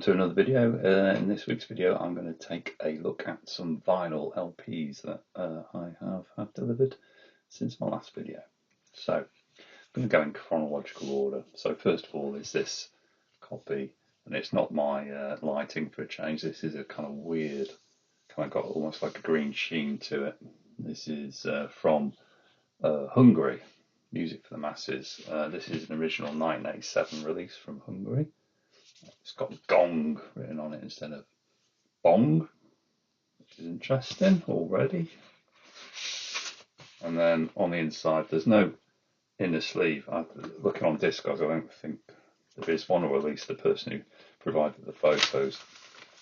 to another video. In this week's video I'm going to take a look at some vinyl LPs that I have had delivered since my last video. So I'm going to go in chronological order. So first of all is this copy, and it's not my lighting for a change. This is a kind of weird, kind of got almost like a green sheen to it. This is from Hungary, Music for the Masses. This is an original 1987 release from Hungary. It's got gong written on it instead of bong, which is interesting already. And then on the inside, there's no inner sleeve. Looking on Discogs, I don't think there is one, or at least the person who provided the photos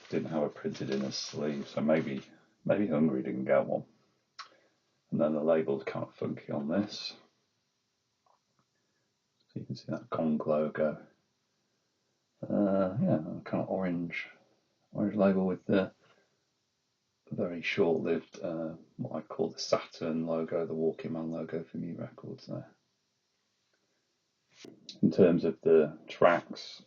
didn't have a printed inner sleeve. So maybe Hungary didn't get one. And then the label's kind of funky on this. So you can see that gong logo. Yeah, kind of orange label with the very short-lived, what I call the Saturn logo, the Walking Man logo for Mute Records there. In terms of the tracks,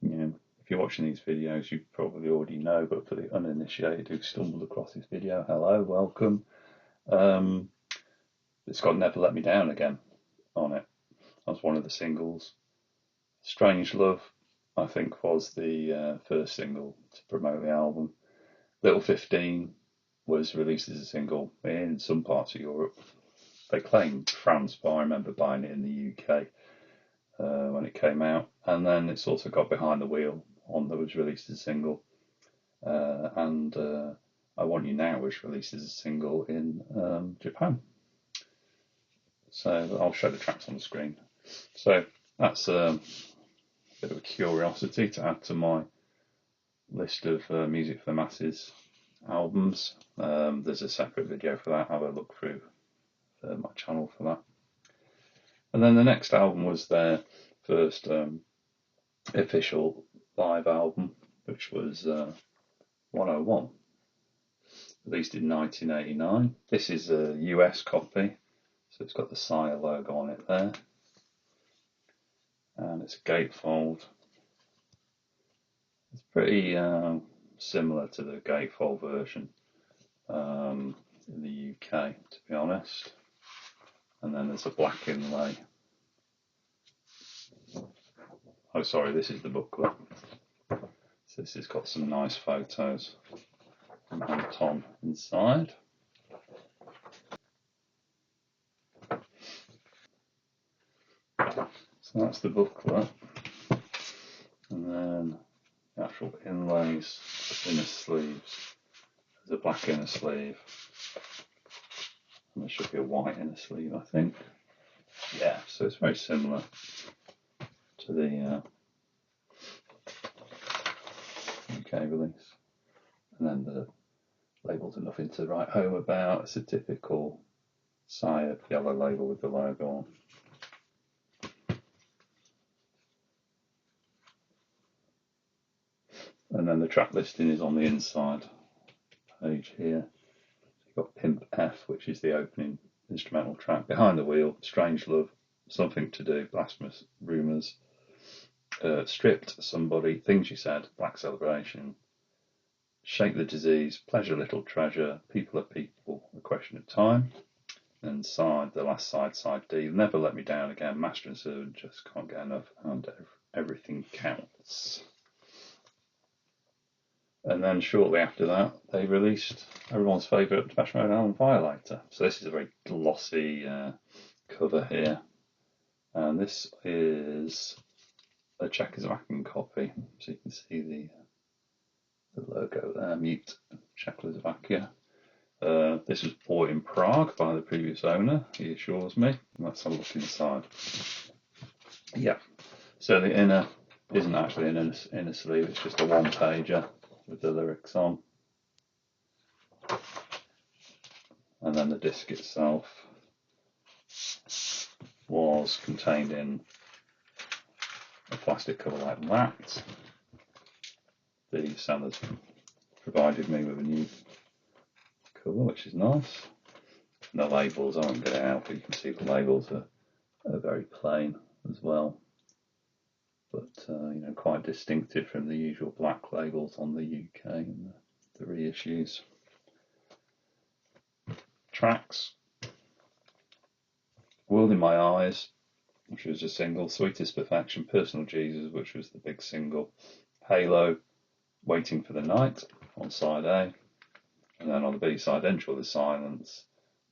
if you're watching these videos, you probably already know, but for the uninitiated who stumbled across this video, hello, welcome. It's got Never Let Me Down Again on it. That's one of the singles. Strange Love, I think, was the first single to promote the album. Little 15 was released as a single in some parts of Europe. They claimed France, but I remember buying it in the UK when it came out. And then it's also got Behind the Wheel on, that was released as a single. And I Want You Now was released as a single in Japan. So I'll show the tracks on the screen. So that's a bit of a curiosity to add to my list of Music for the Masses albums. There's a separate video for that. Have a look through my channel for that. And then the next album was their first official live album, which was 101, released in 1989. This is a US copy, so it's got the Sire logo on it there, and it's a gatefold. It's pretty similar to the gatefold version in the UK, to be honest. And then there's a black inlay. Oh, sorry, this is the booklet. So this has got some nice photos from Anton inside. So that's the booklet. And then the actual inlays, inner sleeves. There's a black inner sleeve. And there should be a white inner sleeve, I think. Yeah, so it's very similar to the UK release. And then the labels are nothing to write home about. It's a typical Sire yellow label with the logo on. And then the track listing is on the inside page here. You've got Pimp F, which is the opening instrumental track. Behind the Wheel, Strange Love, Something to Do, Blasphemous Rumours, Stripped, Somebody, Things You Said, Black Celebration, Shake the Disease, Pleasure Little Treasure, People Are People, A Question of Time, and side, the last side, side D, Never Let Me Down Again, Master and Servant, Just Can't Get Enough, and Everything Counts. And then shortly after that, they released everyone's favourite Depeche Mode album, Violator. So this is a very glossy cover here. And this is a Czechoslovakian copy. So you can see the logo there, Mute Czechoslovakia. This was bought in Prague by the previous owner, he assures me. Let's have a look inside. Yeah, so the inner isn't actually an inner sleeve, it's just a one-pager with the lyrics on. And then the disc itself was contained in a plastic cover like that. The sellers provided me with a new cover, which is nice. And the labels, I won't get it out, but you can see the labels are very plain as well. but you know, quite distinctive from the usual black labels on the UK and the reissues. Tracks: World in My Eyes, which was a single; Sweetest Perfection; Personal Jesus, which was the big single; Halo; Waiting for the Night on side A, and then on the B side, Enjoy the Silence,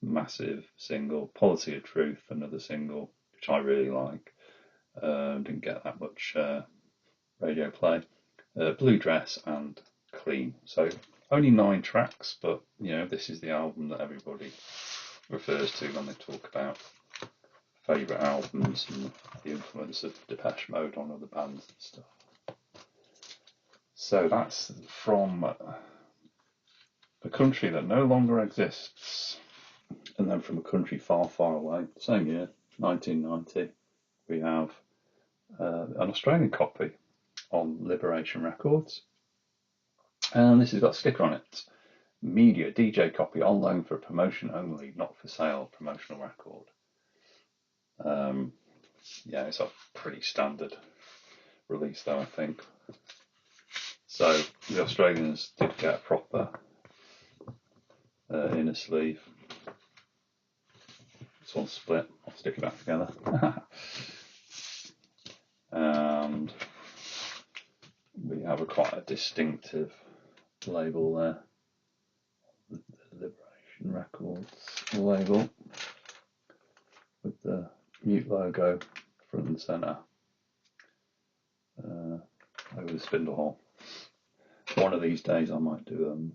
massive single; Policy of Truth, another single which I really like, didn't get that much radio play; Blue Dress, and Clean. So only 9 tracks, but you know, this is the album that everybody refers to when they talk about favourite albums and the influence of Depeche Mode on other bands and stuff. So that's from a country that no longer exists. And then from a country far, far away, same year, 1990, we have an Australian copy on Liberation Records. And this has got a sticker on it: Media DJ copy on loan for promotion only, not for sale, promotional record. Yeah, it's a pretty standard release though, I think. So the Australians did get a proper inner sleeve. This one's split. I'll stick it back together. And we have quite a distinctive label there. The Liberation Records label with the Mute logo front and centre over the spindle hole. One of these days I might do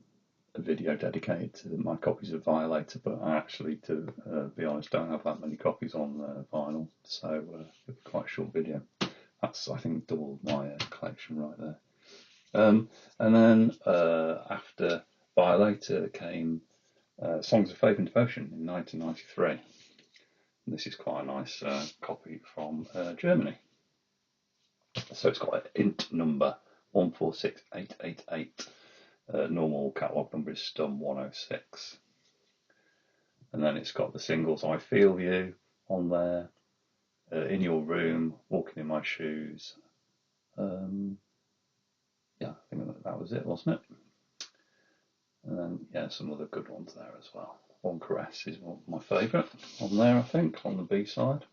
a video dedicated to my copies of Violator, but I actually, to be honest, don't have that many copies on vinyl, so it'll be quite a short video. That's, I think, doubled my collection right there. And then after Violator came Songs of Faith and Devotion in 1993. And this is quite a nice copy from Germany. So it's got an int number 146888. Normal catalogue number is STUM 106. And then it's got the singles I Feel You on there, In Your Room, Walking in My Shoes. Yeah, I think that was it, wasn't it? And then, yeah, some other good ones there as well. One Caress is my favourite on there, I think, on the B side.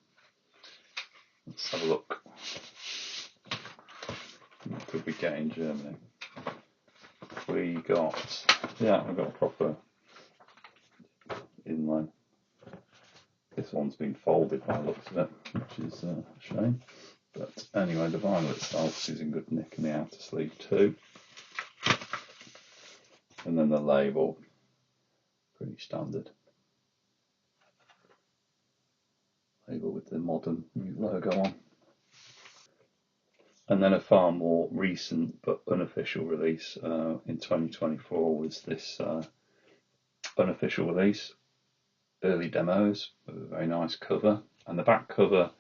Let's have a look. What could we get in Germany? We got a proper inlay. This one's been folded by the looks of it, which is a shame. But anyway, the vinyl itself is in good nick in the outer sleeve too. And then the label, pretty standard. Label with the modern new logo on. And then a far more recent but unofficial release in 2024 was this unofficial release, Early Demos, with a very nice cover. And the back cover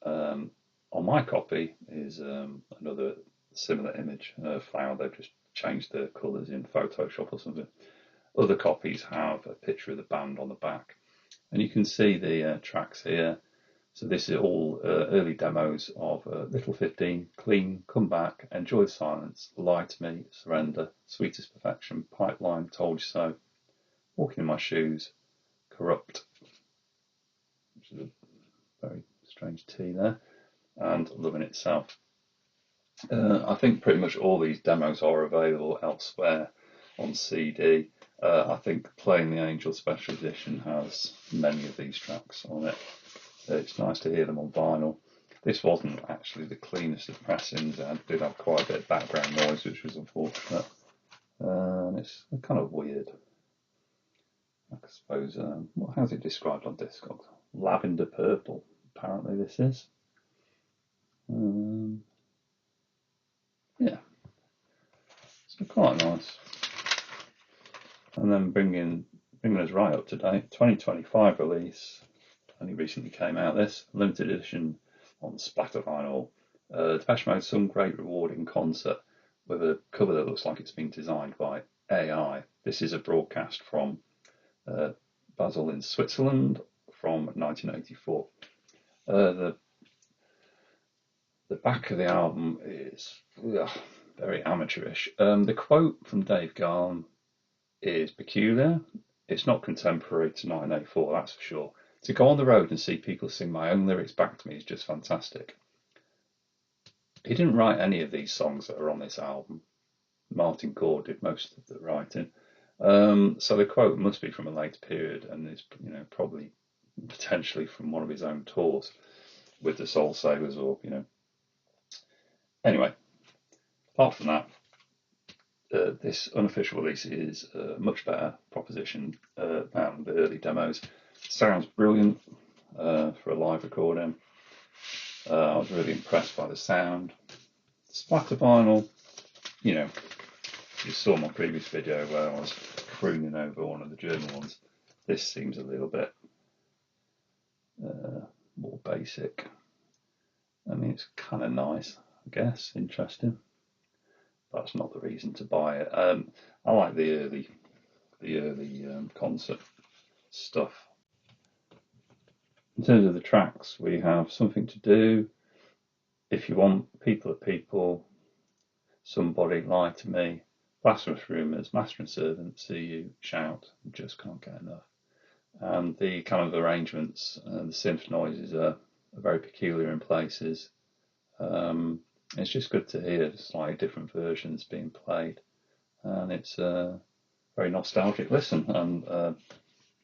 on my copy is another similar image, a flower. They've just changed the colours in Photoshop or something. Other copies have a picture of the band on the back. And you can see the tracks here. So this is all early demos of Little 15, Clean, Come Back, Enjoy the Silence, Lie to Me, Surrender, Sweetest Perfection, Pipeline, Told You So, Walking in My Shoes, Corrupt, which is a very strange T there, and Loving Itself. I think pretty much all these demos are available elsewhere on CD. I think Playing the Angel Special Edition has many of these tracks on it. It's nice to hear them on vinyl. This wasn't actually the cleanest of pressings. It did have quite a bit of background noise, which was unfortunate. And it's kind of weird. I suppose, how's it described on Discogs? Lavender purple, apparently this is. Yeah, it's quite nice. And then bringing us right up to date, 2025 release. Only recently came out, this limited edition on splatter vinyl. Depeche Mode, Some Great Rewarding Concert, with a cover that looks like it's been designed by AI. This is a broadcast from Basel in Switzerland from 1984. The The back of the album is very amateurish. The quote from Dave Gahan is peculiar. It's not contemporary to 1984, that's for sure. To go on the road and see people sing my own lyrics back to me is just fantastic. He didn't write any of these songs that are on this album. Martin Gore did most of the writing. So the quote must be from a later period and is, probably potentially from one of his own tours with the Soul Savers or, Anyway, apart from that, this unofficial release is a much better proposition than the early demos. Sounds brilliant for a live recording. I was really impressed by the sound. Splatter vinyl, you saw my previous video where I was crooning over one of the German ones. This seems a little bit more basic. I mean, it's kind of nice, I guess, interesting. That's not the reason to buy it. I like the early concert stuff. In terms of the tracks, we have Something to Do, If You Want, People Are People, Somebody, Lie to Me, Blasphemous Rumours, Master and Servant, See You, Shout, Just Can't Get Enough. And the kind of arrangements, the synth noises are very peculiar in places. It's just good to hear slightly different versions being played, and it's a very nostalgic listen. And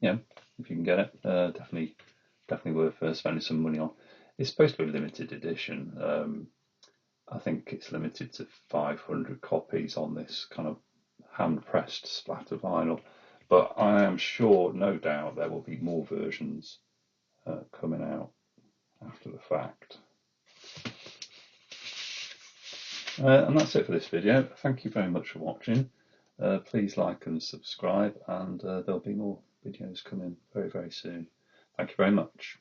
if you can get it, definitely worth spending some money on. It's supposed to be a limited edition. I think it's limited to 500 copies on this kind of hand-pressed splatter vinyl, but I am sure, no doubt, there will be more versions coming out after the fact. And that's it for this video. Thank you very much for watching. Please like and subscribe, and there'll be more videos coming very, very soon. Thank you very much.